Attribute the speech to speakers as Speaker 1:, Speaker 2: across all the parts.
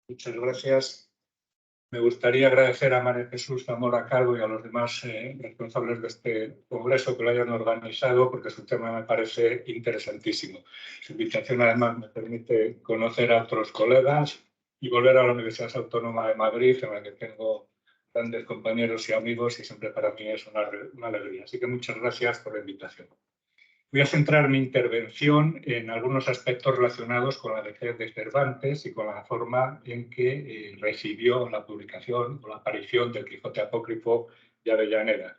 Speaker 1: Muchas gracias. Me gustaría agradecer a María Jesús Zamora Calvo y a los demás responsables de este congreso que lo hayan organizado, porque su tema me parece interesantísimo. Su invitación, además, me permite conocer a otros colegas y volver a la Universidad Autónoma de Madrid, en la que tengo grandes compañeros y amigos, y siempre para mí es una alegría. Así que muchas gracias por la invitación. Voy a centrar mi intervención en algunos aspectos relacionados con la vejez de Cervantes y con la forma en que recibió la publicación o la aparición del Quijote Apócrifo de Avellaneda.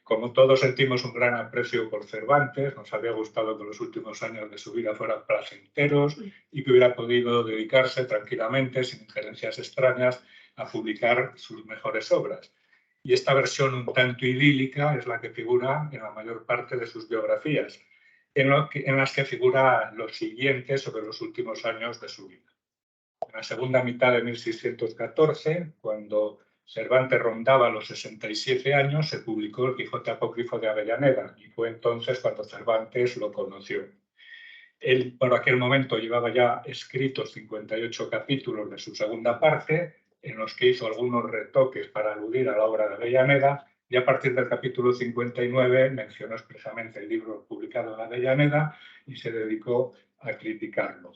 Speaker 1: Como todos sentimos un gran aprecio por Cervantes, nos habría gustado que los últimos años de su vida fueran placenteros y que hubiera podido dedicarse tranquilamente, sin injerencias extrañas, a publicar sus mejores obras. Y esta versión un tanto idílica es la que figura en la mayor parte de sus biografías, en las que figura lo siguiente sobre los últimos años de su vida. En la segunda mitad de 1614, cuando Cervantes rondaba los 67 años, se publicó el Quijote Apócrifo de Avellaneda, y fue entonces cuando Cervantes lo conoció. Él, por aquel momento, llevaba ya escritos 58 capítulos de su segunda parte, en los que hizo algunos retoques para aludir a la obra de Avellaneda, y a partir del capítulo 59 mencionó expresamente el libro publicado de Avellaneda y se dedicó a criticarlo.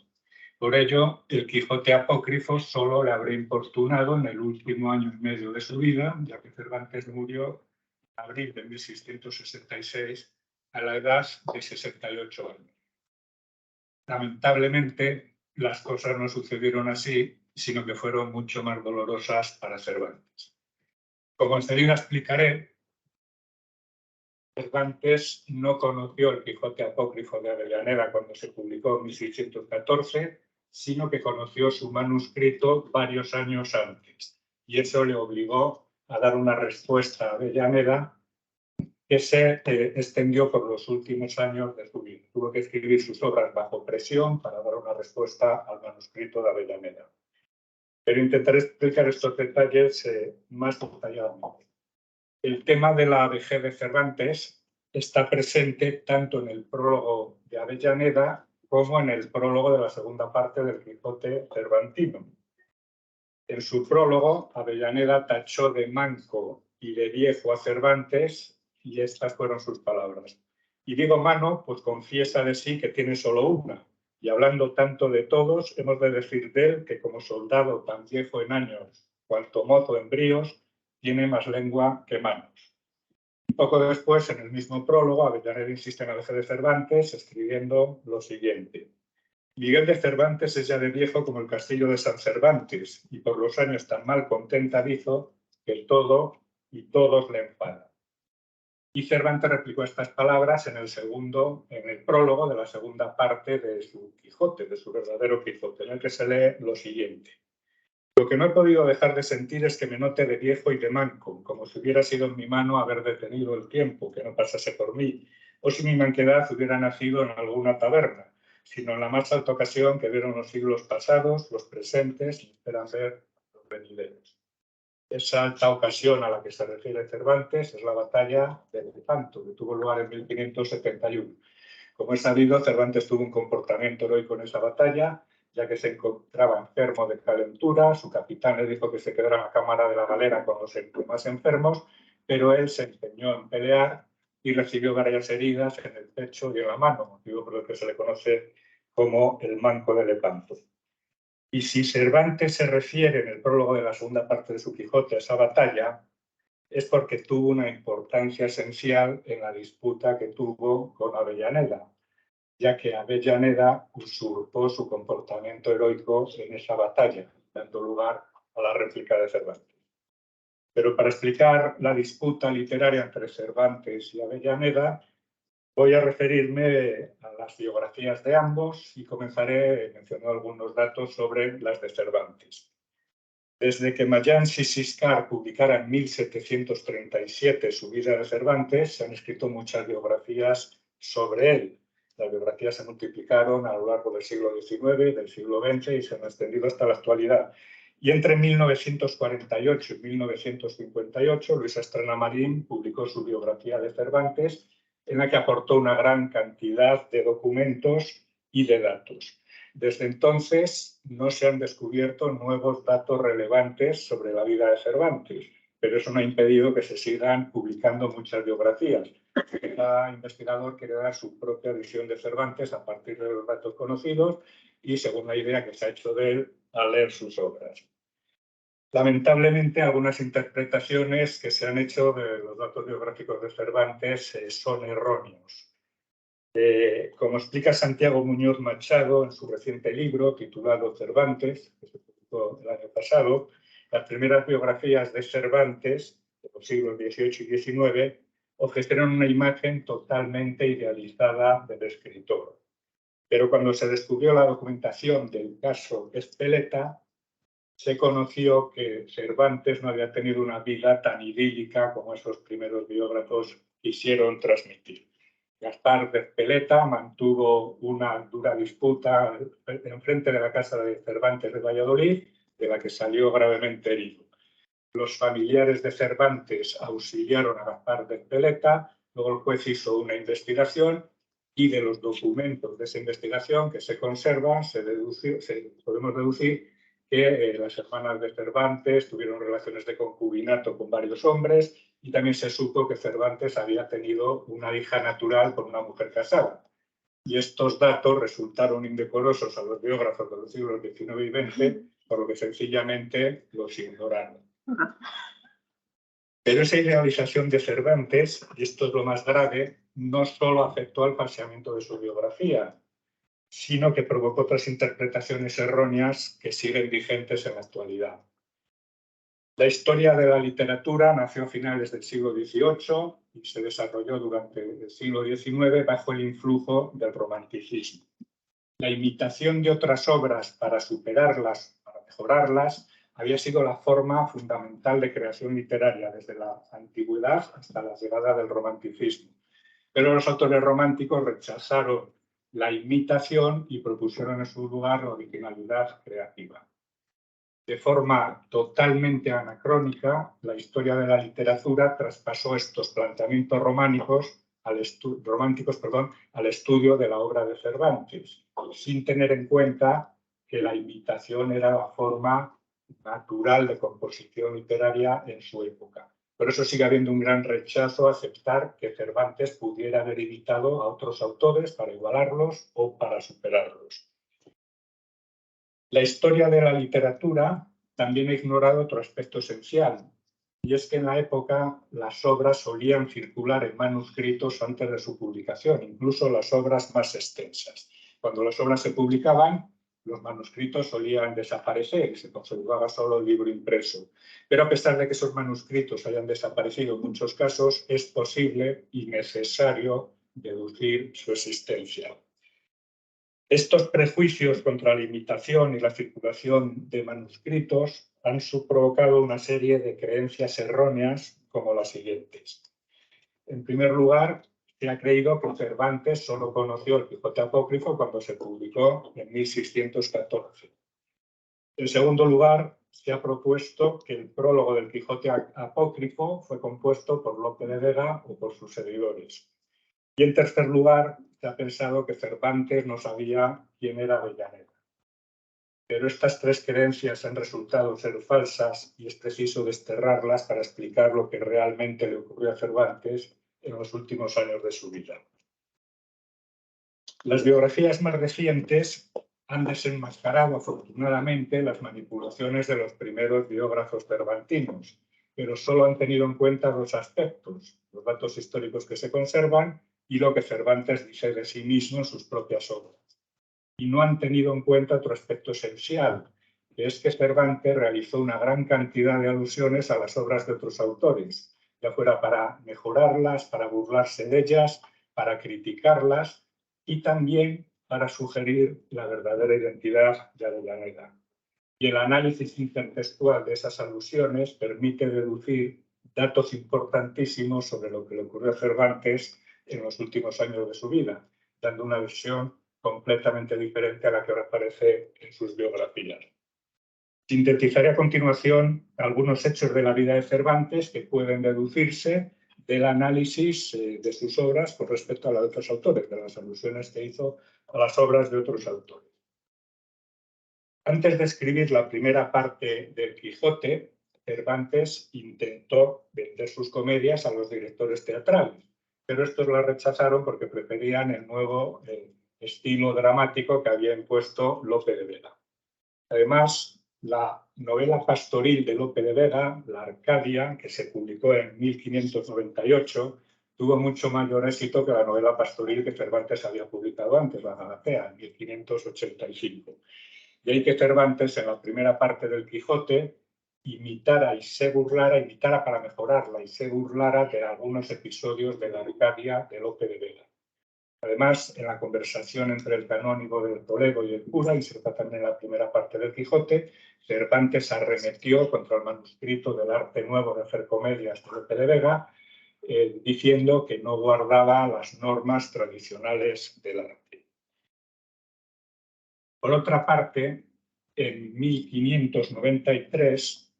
Speaker 1: Por ello, el Quijote Apócrifo solo le habría importunado en el último año y medio de su vida, ya que Cervantes murió en abril de 1666 a la edad de 68 años. Lamentablemente, las cosas no sucedieron así, sino que fueron mucho más dolorosas para Cervantes. Como enseguida explicaré, Cervantes no conoció el Quijote Apócrifo de Avellaneda cuando se publicó en 1614, sino que conoció su manuscrito varios años antes, y eso le obligó a dar una respuesta a Avellaneda que se extendió por los últimos años de su vida. Tuvo que escribir sus obras bajo presión para dar una respuesta al manuscrito de Avellaneda. Pero intentaré explicar estos detalles más detalladamente. El tema de la vejez de Cervantes está presente tanto en el prólogo de Avellaneda como en el prólogo de la segunda parte del Quijote cervantino. En su prólogo, Avellaneda tachó de manco y de viejo a Cervantes, y estas fueron sus palabras. Y digo mano, pues confiesa de sí que tiene solo una, y hablando tanto de todos, hemos de decir de él que como soldado tan viejo en años, cuanto mozo en bríos, tiene más lengua que manos. Un poco después, en el mismo prólogo, Avellaneda insiste en la vejez de Cervantes, escribiendo lo siguiente. Miguel de Cervantes es ya de viejo como el castillo de San Cervantes, y por los años tan mal contentadizo que todo y todos le enfadan. Y Cervantes replicó estas palabras en el prólogo de la segunda parte de su Quijote, de su verdadero Quijote, en el que se lee lo siguiente. Lo que no he podido dejar de sentir es que me note de viejo y de manco, como si hubiera sido en mi mano haber detenido el tiempo, que no pasase por mí, o si mi manquedad hubiera nacido en alguna taberna, sino en la más alta ocasión que vieron los siglos pasados, los presentes y esperan ver los venideros. Esa alta ocasión a la que se refiere Cervantes es la batalla de Lepanto, que tuvo lugar en 1571. Como es sabido, Cervantes tuvo un comportamiento heroico en esa batalla, ya que se encontraba enfermo de calentura. Su capitán le dijo que se quedara en la cámara de la galera con los más enfermos, pero él se empeñó en pelear y recibió varias heridas en el pecho y en la mano, motivo por el que se le conoce como el manco de Lepanto. Y si Cervantes se refiere en el prólogo de la segunda parte de su Quijote a esa batalla, es porque tuvo una importancia esencial en la disputa que tuvo con Avellaneda, ya que Avellaneda usurpó su comportamiento heroico en esa batalla, dando lugar a la réplica de Cervantes. Pero para explicar la disputa literaria entre Cervantes y Avellaneda, voy a referirme a las biografías de ambos y comenzaré mencionando algunos datos sobre las de Cervantes. Desde que Mayans y Siscar publicaran en 1737 su vida de Cervantes, se han escrito muchas biografías sobre él. Las biografías se multiplicaron a lo largo del siglo XIX, del siglo XX y se han extendido hasta la actualidad. Y entre 1948 y 1958, Luis Astrana Marín publicó su biografía de Cervantes, en la que aportó una gran cantidad de documentos y de datos. Desde entonces no se han descubierto nuevos datos relevantes sobre la vida de Cervantes, pero eso no ha impedido que se sigan publicando muchas biografías. Cada investigador quiere dar su propia visión de Cervantes a partir de los datos conocidos y según la idea que se ha hecho de él al leer sus obras. Lamentablemente, algunas interpretaciones que se han hecho de los datos biográficos de Cervantes son erróneos. Como explica Santiago Muñoz Machado en su reciente libro titulado Cervantes, que se publicó el año pasado, las primeras biografías de Cervantes, de los siglos XVIII y XIX, ofrecieron una imagen totalmente idealizada del escritor. Pero cuando se descubrió la documentación del caso Ezpeleta, se conoció que Cervantes no había tenido una vida tan idílica como esos primeros biógrafos quisieron transmitir. Gaspar de Ezpeleta mantuvo una dura disputa enfrente de la casa de Cervantes de Valladolid, de la que salió gravemente herido. Los familiares de Cervantes auxiliaron a Gaspar de Ezpeleta, luego el juez hizo una investigación y de los documentos de esa investigación que se conservan podemos deducir que las hermanas de Cervantes tuvieron relaciones de concubinato con varios hombres y también se supo que Cervantes había tenido una hija natural con una mujer casada. Y estos datos resultaron indecorosos a los biógrafos de los siglos XIX y XX, por lo que sencillamente los ignoraron. Pero esa idealización de Cervantes, y esto es lo más grave, no solo afectó al falseamiento de su biografía, sino que provocó otras interpretaciones erróneas que siguen vigentes en la actualidad. La historia de la literatura nació a finales del siglo XVIII y se desarrolló durante el siglo XIX bajo el influjo del romanticismo. La imitación de otras obras para superarlas, para mejorarlas, había sido la forma fundamental de creación literaria desde la antigüedad hasta la llegada del romanticismo. Pero los autores románticos rechazaron la imitación y propusieron en su lugar la originalidad creativa. De forma totalmente anacrónica, la historia de la literatura traspasó estos planteamientos románticos al estudio de la obra de Cervantes, sin tener en cuenta que la imitación era la forma natural de composición literaria en su época. Por eso sigue habiendo un gran rechazo a aceptar que Cervantes pudiera haber imitado a otros autores para igualarlos o para superarlos. La historia de la literatura también ha ignorado otro aspecto esencial, y es que en la época las obras solían circular en manuscritos antes de su publicación, incluso las obras más extensas. Cuando las obras se publicaban, los manuscritos solían desaparecer y se conservaba solo el libro impreso. Pero a pesar de que esos manuscritos hayan desaparecido en muchos casos, es posible y necesario deducir su existencia. Estos prejuicios contra la imitación y la circulación de manuscritos han provocado una serie de creencias erróneas como las siguientes. En primer lugar, se ha creído que Cervantes solo conoció el Quijote apócrifo cuando se publicó en 1614. En segundo lugar, se ha propuesto que el prólogo del Quijote apócrifo fue compuesto por Lope de Vega o por sus seguidores. Y en tercer lugar, se ha pensado que Cervantes no sabía quién era Avellaneda. Pero estas tres creencias han resultado ser falsas y es preciso desterrarlas para explicar lo que realmente le ocurrió a Cervantes en los últimos años de su vida. Las biografías más recientes han desenmascarado, afortunadamente, las manipulaciones de los primeros biógrafos cervantinos, pero solo han tenido en cuenta dos aspectos: los datos históricos que se conservan y lo que Cervantes dice de sí mismo en sus propias obras. Y no han tenido en cuenta otro aspecto esencial, que es que Cervantes realizó una gran cantidad de alusiones a las obras de otros autores, ya fuera para mejorarlas, para burlarse de ellas, para criticarlas y también para sugerir la verdadera identidad de Avellaneda. Y el análisis intertextual de esas alusiones permite deducir datos importantísimos sobre lo que le ocurrió a Cervantes en los últimos años de su vida, dando una visión completamente diferente a la que ahora aparece en sus biografías. Sintetizaré a continuación algunos hechos de la vida de Cervantes que pueden deducirse del análisis de sus obras con respecto a las de otros autores, de las alusiones que hizo a las obras de otros autores. Antes de escribir la primera parte del Quijote, Cervantes intentó vender sus comedias a los directores teatrales, pero estos la rechazaron porque preferían el nuevo estilo dramático que había impuesto Lope de Vega. Además, la novela pastoril de Lope de Vega, La Arcadia, que se publicó en 1598, tuvo mucho mayor éxito que la novela pastoril que Cervantes había publicado antes, La Galatea, en 1585. De ahí que Cervantes, en la primera parte del Quijote, imitara para mejorarla y se burlara de algunos episodios de La Arcadia de Lope de Vega. Además, en la conversación entre el canónigo del Toledo y el cura, inserta también la primera parte del Quijote, Cervantes arremetió contra el manuscrito del arte nuevo de hacer comedias de Lope de Vega, diciendo que no guardaba las normas tradicionales del arte. Por otra parte, en 1593,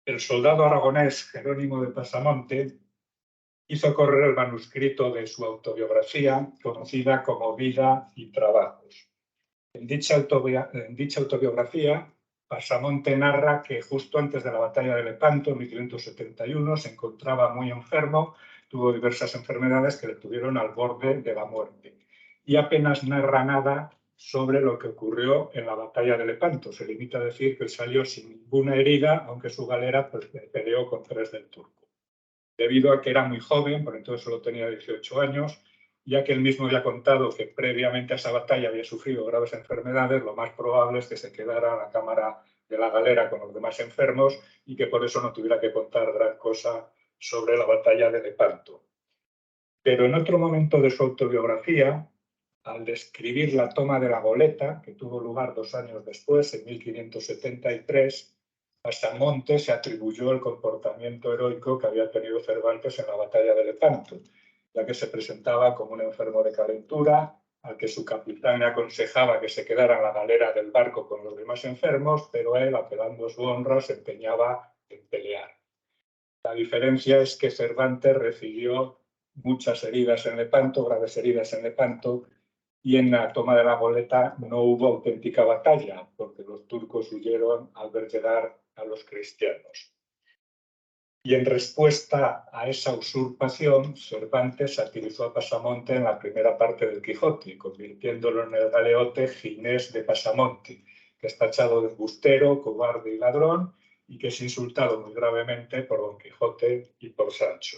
Speaker 1: el soldado aragonés Jerónimo de Pasamonte hizo correr el manuscrito de su autobiografía, conocida como Vida y Trabajos. En dicha autobiografía, Pasamonte narra que justo antes de la batalla de Lepanto, en 1571, se encontraba muy enfermo, tuvo diversas enfermedades que le tuvieron al borde de la muerte. Y apenas narra nada sobre lo que ocurrió en la batalla de Lepanto. Se limita a decir que salió sin ninguna herida, aunque su galera peleó con 3 del turco. Debido a que era muy joven, por entonces solo tenía 18 años, ya que él mismo había contado que previamente a esa batalla había sufrido graves enfermedades, lo más probable es que se quedara en la cámara de la galera con los demás enfermos y que por eso no tuviera que contar gran cosa sobre la batalla de Lepanto. Pero en otro momento de su autobiografía, al describir la toma de la goleta, que tuvo lugar 2 años después, en 1573, Pasamonte se atribuyó el comportamiento heroico que había tenido Cervantes en la batalla de Lepanto, ya que se presentaba como un enfermo de calentura, al que su capitán le aconsejaba que se quedara en la galera del barco con los demás enfermos, pero él, apelando a su honra, se empeñaba en pelear. La diferencia es que Cervantes recibió muchas heridas en Lepanto, graves heridas en Lepanto, y en la toma de la goleta no hubo auténtica batalla, porque los turcos huyeron al ver llegar a los cristianos. Y en respuesta a esa usurpación, Cervantes satirizó a Pasamonte en la primera parte del Quijote, convirtiéndolo en el galeote Ginés de Pasamonte, que es tachado de embustero, cobarde y ladrón, y que es insultado muy gravemente por Don Quijote y por Sancho.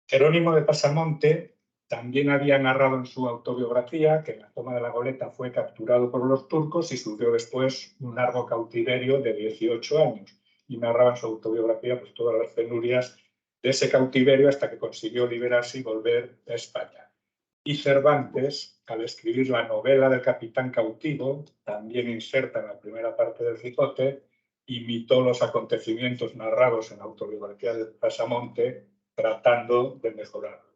Speaker 1: Jerónimo de Pasamonte también había narrado en su autobiografía que en la toma de la goleta fue capturado por los turcos y sufrió después un largo cautiverio de 18 años. Y narraba en su autobiografía pues, todas las penurias de ese cautiverio hasta que consiguió liberarse y volver a España. Y Cervantes, al escribir la novela del capitán cautivo, también inserta en la primera parte del Quijote, imitó los acontecimientos narrados en la autobiografía de Pasamonte, tratando de mejorarlos.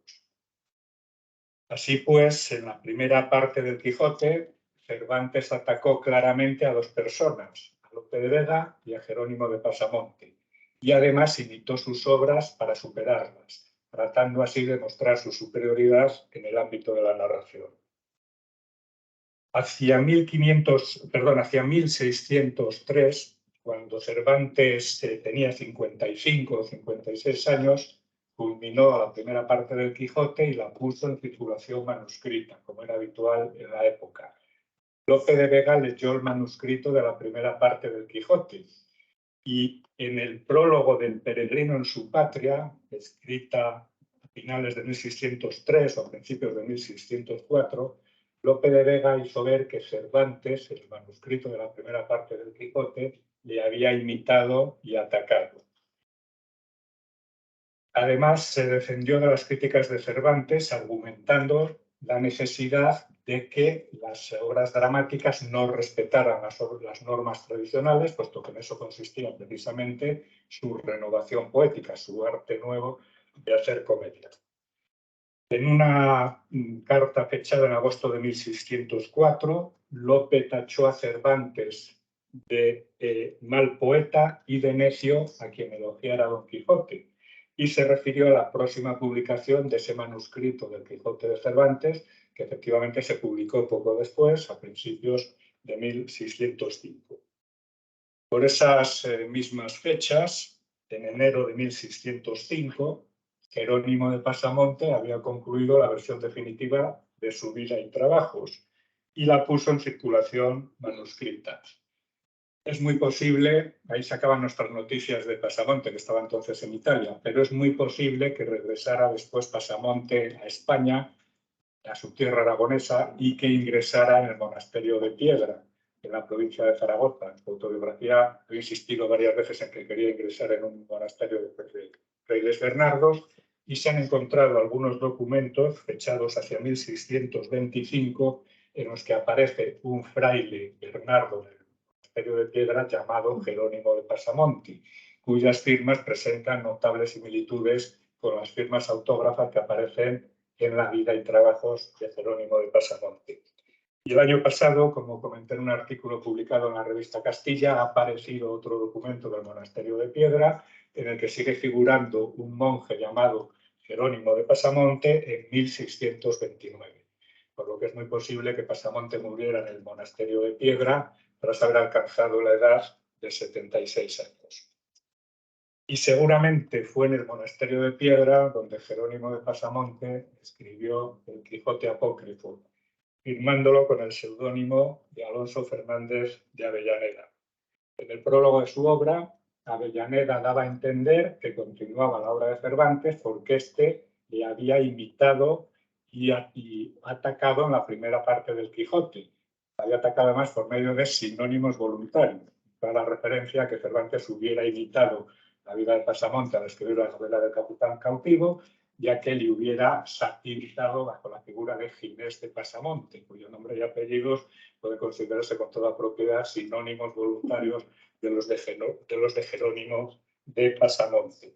Speaker 1: Así pues, en la primera parte del Quijote, Cervantes atacó claramente a 2 personas, a Lope de Vega y a Jerónimo de Pasamonte, y además imitó sus obras para superarlas, tratando así de mostrar su superioridad en el ámbito de la narración. Hacia 1603, cuando Cervantes tenía 55 o 56 años, culminó la primera parte del Quijote y la puso en circulación manuscrita, como era habitual en la época. Lope de Vega leyó el manuscrito de la primera parte del Quijote y en el prólogo del Peregrino en su patria, escrita a finales de 1603 o a principios de 1604, Lope de Vega hizo ver que Cervantes, el manuscrito de la primera parte del Quijote, le había imitado y atacado. Además, se defendió de las críticas de Cervantes argumentando la necesidad de que las obras dramáticas no respetaran las normas tradicionales, puesto que en eso consistía precisamente su renovación poética, su arte nuevo de hacer comedia. En una carta fechada en agosto de 1604, Lope tachó a Cervantes de mal poeta y de necio a quien elogiara a Don Quijote, y se refirió a la próxima publicación de ese manuscrito del Quijote de Cervantes, que efectivamente se publicó poco después, a principios de 1605. Por esas mismas fechas, en enero de 1605, Jerónimo de Pasamonte había concluido la versión definitiva de su vida y trabajos y la puso en circulación manuscrita. Es muy posible, ahí se acaban nuestras noticias de Pasamonte, que estaba entonces en Italia, pero es muy posible que regresara después Pasamonte a España, a su tierra aragonesa, y que ingresara en el monasterio de Piedra, en la provincia de Zaragoza. En su autobiografía he insistido varias veces en que quería ingresar en un monasterio de frailes Bernardos, y se han encontrado algunos documentos fechados hacia 1625 en los que aparece un fraile Bernardo del monasterio de Piedra llamado Jerónimo de Pasamonte, cuyas firmas presentan notables similitudes con las firmas autógrafas que aparecen en la vida y trabajos de Jerónimo de Pasamonte. Y el año pasado, como comenté en un artículo publicado en la revista Castilla, ha aparecido otro documento del monasterio de Piedra en el que sigue figurando un monje llamado Jerónimo de Pasamonte en 1629. Por lo que es muy posible que Pasamonte muriera en el monasterio de Piedra tras haber alcanzado la edad de 76 años. Y seguramente fue en el monasterio de Piedra donde Jerónimo de Pasamonte escribió el Quijote apócrifo, firmándolo con el seudónimo de Alonso Fernández de Avellaneda. En el prólogo de su obra, Avellaneda daba a entender que continuaba la obra de Cervantes porque éste le había imitado y atacado en la primera parte del Quijote. Había atacado además por medio de sinónimos voluntarios, para la referencia a que Cervantes hubiera imitado la vida de Pasamonte al escribir la novela del Capitán Cautivo, ya que le hubiera satirizado bajo la figura de Ginés de Pasamonte, cuyo nombre y apellidos puede considerarse con toda propiedad sinónimos voluntarios de los de Jerónimo de Pasamonte.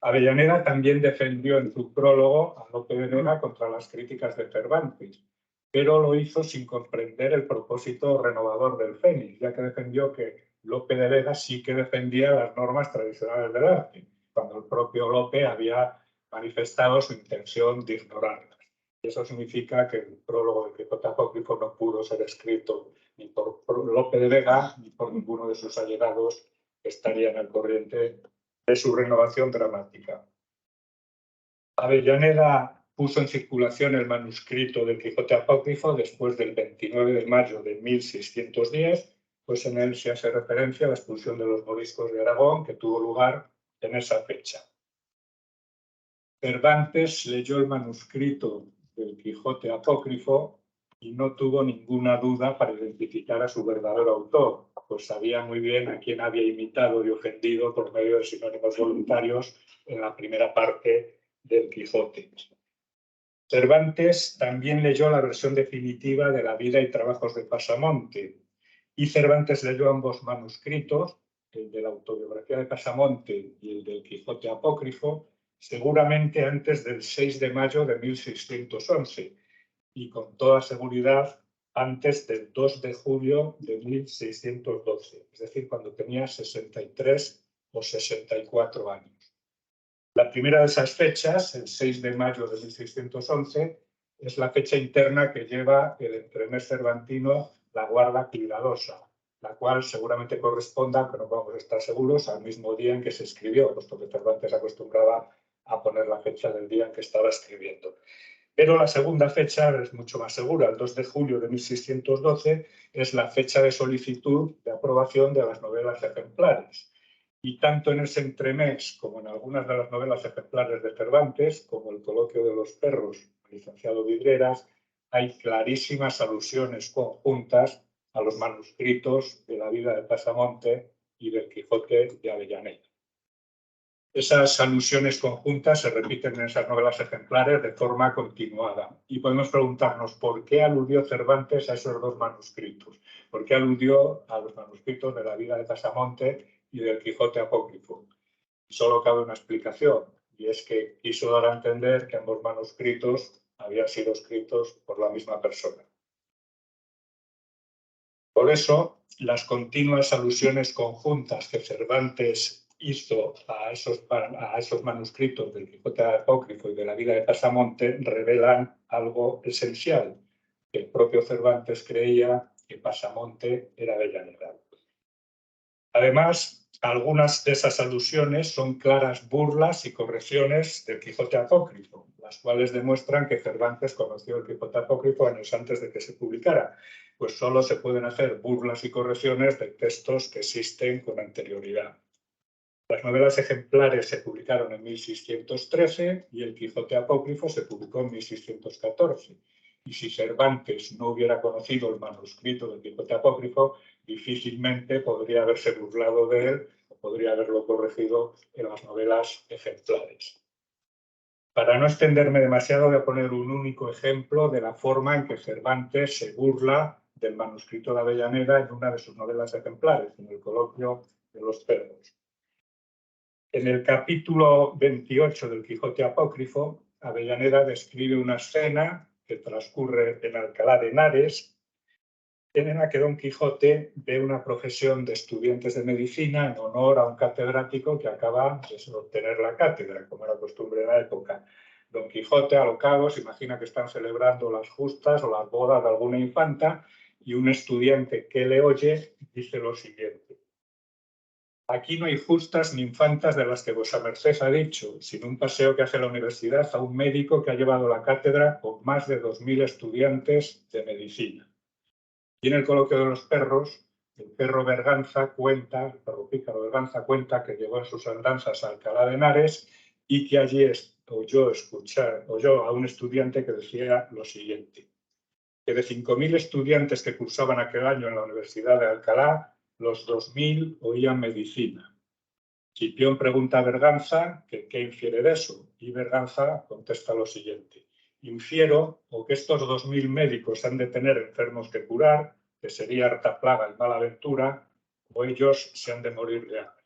Speaker 1: Avellaneda también defendió en su prólogo a Lope de Vega contra las críticas de Cervantes, pero lo hizo sin comprender el propósito renovador del Fénix, ya que defendió que Lope de Vega sí que defendía las normas tradicionales del arte, cuando el propio Lope había manifestado su intención de ignorarlas. Y eso significa que el prólogo del Quijote apócrifo no pudo ser escrito ni por Lope de Vega ni por ninguno de sus allegados que estarían al corriente de su renovación dramática. Avellaneda puso en circulación el manuscrito del Quijote apócrifo después del 29 de mayo de 1610, pues en él se hace referencia a la expulsión de los moriscos de Aragón, que tuvo lugar en esa fecha. Cervantes leyó el manuscrito del Quijote apócrifo y no tuvo ninguna duda para identificar a su verdadero autor, pues sabía muy bien a quién había imitado y ofendido por medio de sinónimos voluntarios en la primera parte del Quijote. Cervantes también leyó la versión definitiva de la vida y trabajos de Pasamonte, y Cervantes leyó ambos manuscritos, el de la autobiografía de Pasamonte y el del Quijote apócrifo, seguramente antes del 6 de mayo de 1611, y con toda seguridad antes del 2 de julio de 1612, es decir, cuando tenía 63 o 64 años. La primera de esas fechas, el 6 de mayo de 1611, es la fecha interna que lleva el entremés cervantino la Guarda Cuidadosa, la cual seguramente corresponda, aunque no podemos estar seguros, al mismo día en que se escribió, puesto que Cervantes acostumbraba a poner la fecha del día en que estaba escribiendo. Pero la segunda fecha es mucho más segura, el 2 de julio de 1612 es la fecha de solicitud de aprobación de las novelas ejemplares. Y tanto en ese entremés como en algunas de las novelas ejemplares de Cervantes, como El coloquio de los perros, el licenciado Vidrieras, hay clarísimas alusiones conjuntas a los manuscritos de la vida de Pasamonte y del Quijote de Avellaneda. Esas alusiones conjuntas se repiten en esas novelas ejemplares de forma continuada. Y podemos preguntarnos por qué aludió Cervantes a esos dos manuscritos. ¿Por qué aludió a los manuscritos de la vida de Pasamonte y del Quijote apócrifo? Y solo cabe una explicación, y es que quiso dar a entender que ambos manuscritos habían sido escritos por la misma persona. Por eso, las continuas alusiones conjuntas que Cervantes hizo a esos manuscritos del Quijote apócrifo y de la vida de Pasamonte revelan algo esencial, que el propio Cervantes creía que Pasamonte era Avellaneda. Además, algunas de esas alusiones son claras burlas y correcciones del Quijote apócrifo, las cuales demuestran que Cervantes conoció el Quijote apócrifo años antes de que se publicara, pues solo se pueden hacer burlas y correcciones de textos que existen con anterioridad. Las novelas ejemplares se publicaron en 1613 y el Quijote apócrifo se publicó en 1614. Y si Cervantes no hubiera conocido el manuscrito del Quijote apócrifo, difícilmente podría haberse burlado de él o podría haberlo corregido en las novelas ejemplares. Para no extenderme demasiado, voy a poner un único ejemplo de la forma en que Cervantes se burla del manuscrito de Avellaneda en una de sus novelas ejemplares, en el Coloquio de los Perros. En el capítulo 28 del Quijote apócrifo, Avellaneda describe una escena que transcurre en Alcalá de Henares, en la que Don Quijote ve una procesión de estudiantes de medicina en honor a un catedrático que acaba de obtener la cátedra, como era costumbre en la época. Don Quijote, alocado, se imagina que están celebrando las justas o las bodas de alguna infanta y un estudiante que le oye dice lo siguiente: aquí no hay justas ni infantas de las que vuesa merced ha dicho, sino un paseo que hace la universidad a un médico que ha llevado la cátedra con más de 2000 estudiantes de medicina. Y en el Coloquio de los Perros, el perro Berganza cuenta, el perro pícaro Berganza cuenta que llegó en sus andanzas a Alcalá de Henares y que allí oyó a un estudiante que decía lo siguiente: que de 5000 estudiantes que cursaban aquel año en la Universidad de Alcalá, los 2000 oían medicina. Cipión pregunta a Berganza que qué infiere de eso, y Berganza contesta lo siguiente: infiero o que estos 2000 médicos han de tener enfermos que curar, que sería harta plaga y mala aventura, o ellos se han de morir de hambre.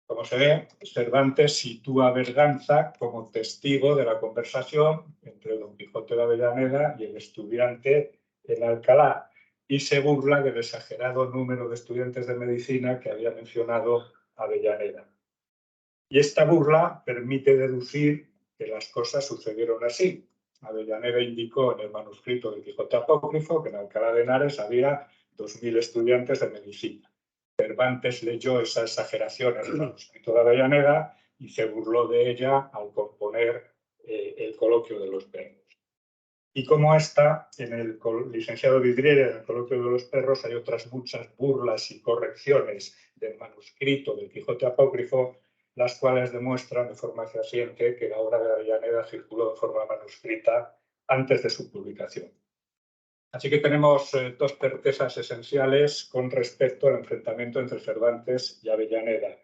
Speaker 1: Como se ve, Cervantes sitúa a Berganza como testigo de la conversación entre Don Quijote de Avellaneda y el estudiante en Alcalá, y se burla del exagerado número de estudiantes de medicina que había mencionado Avellaneda. Y esta burla permite deducir que las cosas sucedieron así. Avellaneda indicó en el manuscrito del Quijote apócrifo que en Alcalá de Henares había 2000 estudiantes de medicina. Cervantes leyó esa exageración en el manuscrito de Avellaneda y se burló de ella al componer el Coloquio de los Perros. Y como esta, en el licenciado Vidriera, en el Coloquio de los Perros, hay otras muchas burlas y correcciones del manuscrito del Quijote apócrifo, las cuales demuestran de forma fehaciente que la obra de Avellaneda circuló de forma manuscrita antes de su publicación. Así que tenemos dos certezas esenciales con respecto al enfrentamiento entre Cervantes y Avellaneda.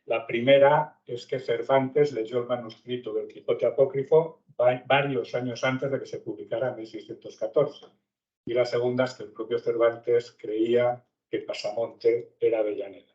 Speaker 1: La primera es que Cervantes leyó el manuscrito del Quijote apócrifo varios años antes de que se publicara en 1614. Y la segunda es que el propio Cervantes creía que Pasamonte era Avellaneda.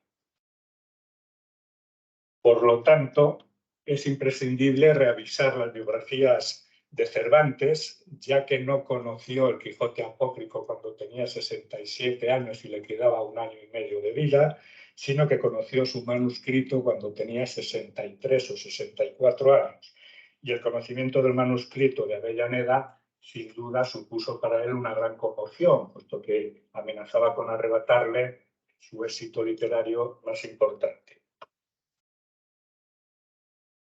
Speaker 1: Por lo tanto, es imprescindible revisar las biografías de Cervantes, ya que no conoció el Quijote apócrifo cuando tenía 67 años y le quedaba 1 año y medio de vida, sino que conoció su manuscrito cuando tenía 63 o 64 años. Y el conocimiento del manuscrito de Avellaneda, sin duda, supuso para él una gran conmoción, puesto que amenazaba con arrebatarle su éxito literario más importante.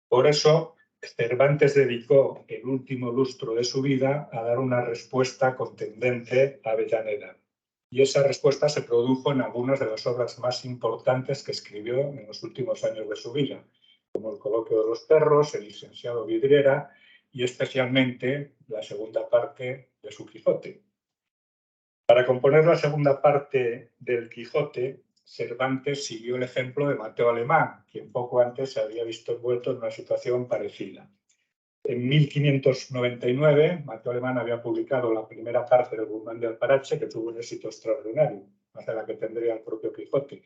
Speaker 1: Por eso, Cervantes dedicó el último lustro de su vida a dar una respuesta contundente a Avellaneda. Y esa respuesta se produjo en algunas de las obras más importantes que escribió en los últimos años de su vida, como el Coloquio de los Perros, el licenciado Vidriera y especialmente la segunda parte de su Quijote. Para componer la segunda parte del Quijote, Cervantes siguió el ejemplo de Mateo Alemán, quien poco antes se había visto envuelto en una situación parecida. En 1599, Mateo Alemán había publicado la primera parte del Guzmán de Alfarache, que tuvo un éxito extraordinario, más de la que tendría el propio Quijote.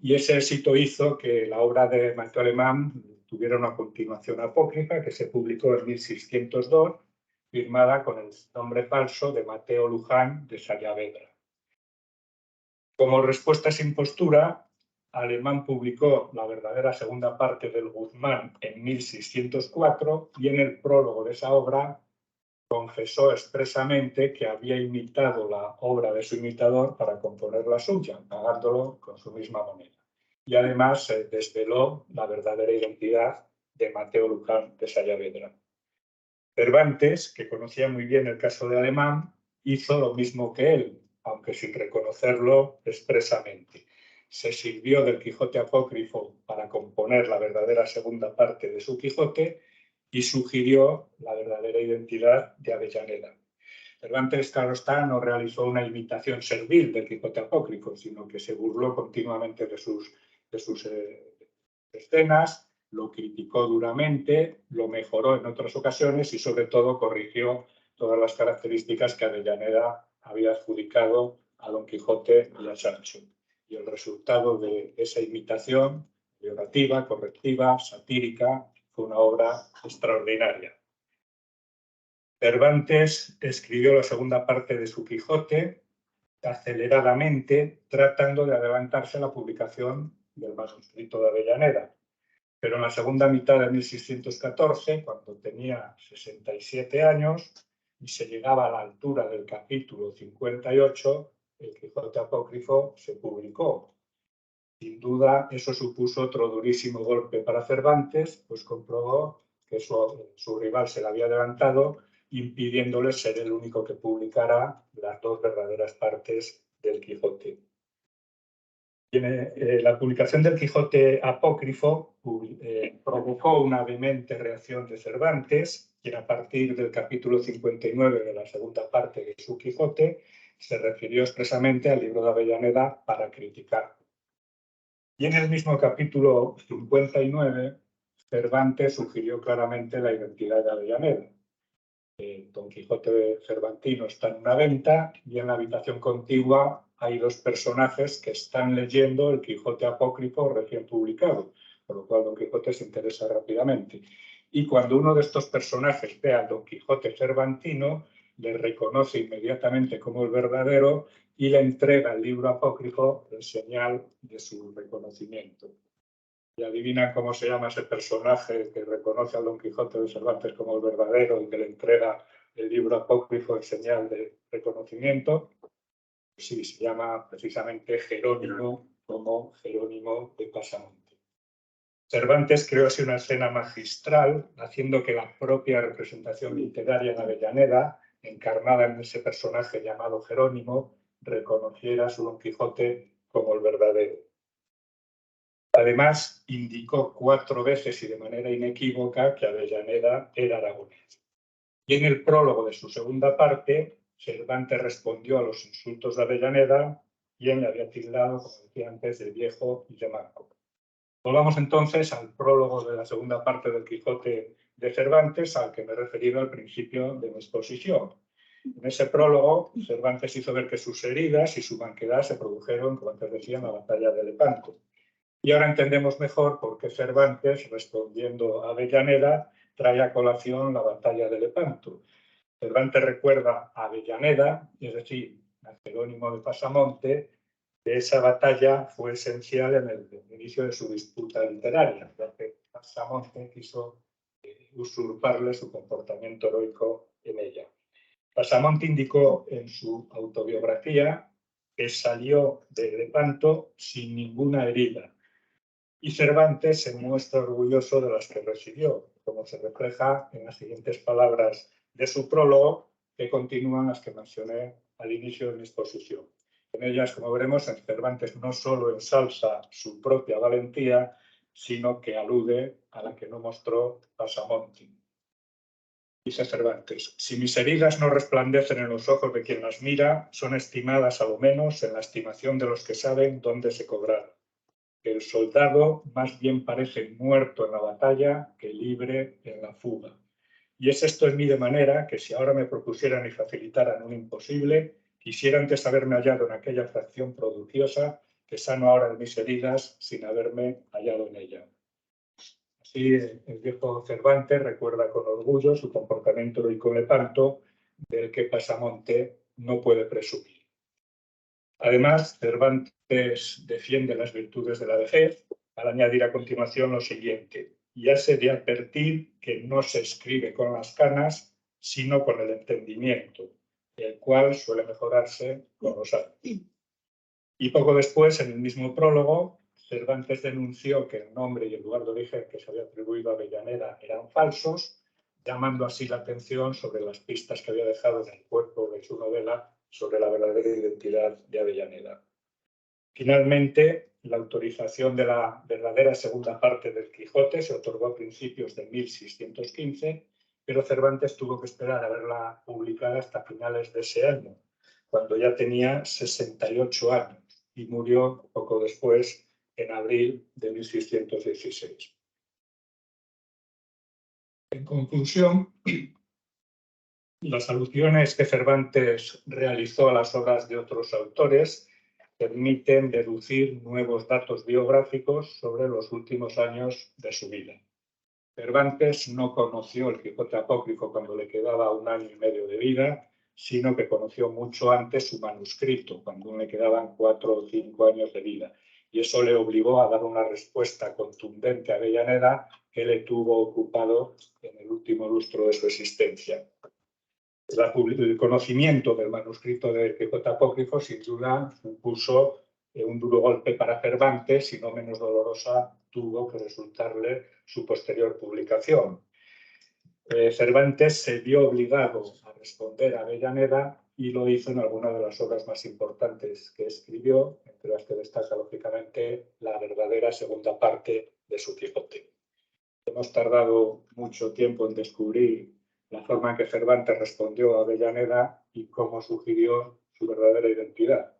Speaker 1: Y ese éxito hizo que la obra de Mateo Alemán tuviera una continuación apócrifa que se publicó en 1602, firmada con el nombre falso de Mateo Luján de Sayavedra. Como respuesta a esa impostura, Alemán publicó la verdadera segunda parte del Guzmán en 1604 y en el prólogo de esa obra confesó expresamente que había imitado la obra de su imitador para componer la suya, pagándolo con su misma moneda. Y además desveló la verdadera identidad de Mateo Luján de Sayavedra. Cervantes, que conocía muy bien el caso de Alemán, hizo lo mismo que él, aunque sin reconocerlo expresamente. Se sirvió del Quijote apócrifo para componer la verdadera segunda parte de su Quijote y sugirió la verdadera identidad de Avellaneda. Cervantes, claro está, no realizó una imitación servil del Quijote apócrifo, sino que se burló continuamente de sus escenas, lo criticó duramente, lo mejoró en otras ocasiones y sobre todo corrigió todas las características que Avellaneda había adjudicado a Don Quijote y a Sancho. Y el resultado de esa imitación, peyorativa, correctiva, satírica, fue una obra extraordinaria. Cervantes escribió la segunda parte de su Quijote aceleradamente, tratando de adelantarse a la publicación del manuscrito de Avellaneda. Pero en la segunda mitad de 1614, cuando tenía 67 años y se llegaba a la altura del capítulo 58, el Quijote apócrifo se publicó. Sin duda, eso supuso otro durísimo golpe para Cervantes, pues comprobó que su rival se le había adelantado, impidiéndole ser el único que publicara las dos verdaderas partes del Quijote. La publicación del Quijote apócrifo provocó una vehemente reacción de Cervantes, quien a partir del capítulo 59 de la segunda parte de su Quijote se refirió expresamente al libro de Avellaneda para criticarlo. Y en el mismo capítulo 59, Cervantes sugirió claramente la identidad de Avellaneda. Don Quijote cervantino está en una venta y en la habitación contigua hay dos personajes que están leyendo el Quijote apócrifo recién publicado, por lo cual Don Quijote se interesa rápidamente. Y cuando uno de estos personajes ve a Don Quijote cervantino, le reconoce inmediatamente como el verdadero y le entrega el libro apócrifo en señal de su reconocimiento. Y adivinan cómo se llama ese personaje que reconoce a Don Quijote de Cervantes como el verdadero y que le entrega el libro apócrifo en señal de reconocimiento. Sí, se llama precisamente Jerónimo, como Jerónimo de Pasamonte. Cervantes creó así una escena magistral, haciendo que la propia representación literaria en Avellaneda, encarnada en ese personaje llamado Jerónimo, reconociera a su Don Quijote como el verdadero. Además, indicó 4 veces y de manera inequívoca que Avellaneda era aragonés. Y en el prólogo de su segunda parte, Cervantes respondió a los insultos de Avellaneda, quien le había tildado, como decía antes, de viejo y de manco. Volvamos entonces al prólogo de la segunda parte del Quijote de Cervantes, al que me he referido al principio de mi exposición. En ese prólogo, Cervantes hizo ver que sus heridas y su manquedad se produjeron, como antes decía, en la batalla de Lepanto. Y ahora entendemos mejor por qué Cervantes, respondiendo a Avellaneda, trae a colación la batalla de Lepanto. Cervantes recuerda a Avellaneda, es decir, a Jerónimo de Pasamonte, que esa batalla fue esencial en el inicio de su disputa literaria, porque Pasamonte quiso usurparle su comportamiento heroico en ella. Pasamonte indicó en su autobiografía que salió de Lepanto sin ninguna herida. Y Cervantes se muestra orgulloso de las que recibió, como se refleja en las siguientes palabras de su prólogo, que continúan las que mencioné al inicio de mi exposición. En ellas, como veremos, Cervantes no solo ensalza su propia valentía, sino que alude a la que no mostró Pasamonte. Dice Cervantes: si mis heridas no resplandecen en los ojos de quien las mira, son estimadas a lo menos en la estimación de los que saben dónde se cobraron. El soldado más bien parece muerto en la batalla que libre en la fuga. Y es esto en mí de manera que si ahora me propusieran y facilitaran un imposible, quisiera antes haberme hallado en aquella fracción prodigiosa que sano ahora en mis heridas sin haberme hallado en ella. Así, el viejo Cervantes recuerda con orgullo su comportamiento heroico en Lepanto, del que Pasamonte no puede presumir. Además, Cervantes defiende las virtudes de la vejez al añadir a continuación lo siguiente: y hace de advertir que no se escribe con las canas, sino con el entendimiento, el cual suele mejorarse con los años. Y poco después, en el mismo prólogo, Cervantes denunció que el nombre y el lugar de origen que se había atribuido a Avellaneda eran falsos, llamando así la atención sobre las pistas que había dejado en el cuerpo de su novela sobre la verdadera identidad de Avellaneda. Finalmente, la autorización de la verdadera segunda parte del Quijote se otorgó a principios de 1615, pero Cervantes tuvo que esperar a verla publicada hasta finales de ese año, cuando ya tenía 68 años y murió poco después, en abril de 1616. En conclusión, las alusiones que Cervantes realizó a las obras de otros autores permiten deducir nuevos datos biográficos sobre los últimos años de su vida. Cervantes no conoció el Quijote apócrifo cuando le quedaba 1 año y medio de vida, sino que conoció mucho antes su manuscrito, cuando le quedaban 4 o 5 años de vida. Y eso le obligó a dar una respuesta contundente a Avellaneda, que le tuvo ocupado en el último lustro de su existencia. El conocimiento del manuscrito del Quijote apócrifo sin duda supuso un duro golpe para Cervantes, y no menos dolorosa tuvo que resultarle su posterior publicación. Cervantes se vio obligado a responder a Avellaneda y lo hizo en alguna de las obras más importantes que escribió, entre las que destaca lógicamente la verdadera segunda parte de su Quijote. Hemos tardado mucho tiempo en descubrir la forma en que Cervantes respondió a Avellaneda y cómo sugirió su verdadera identidad,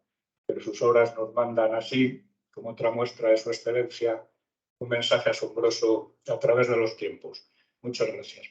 Speaker 1: pero sus obras nos mandan así, como otra muestra de su excelencia, un mensaje asombroso a través de los tiempos. Muchas gracias.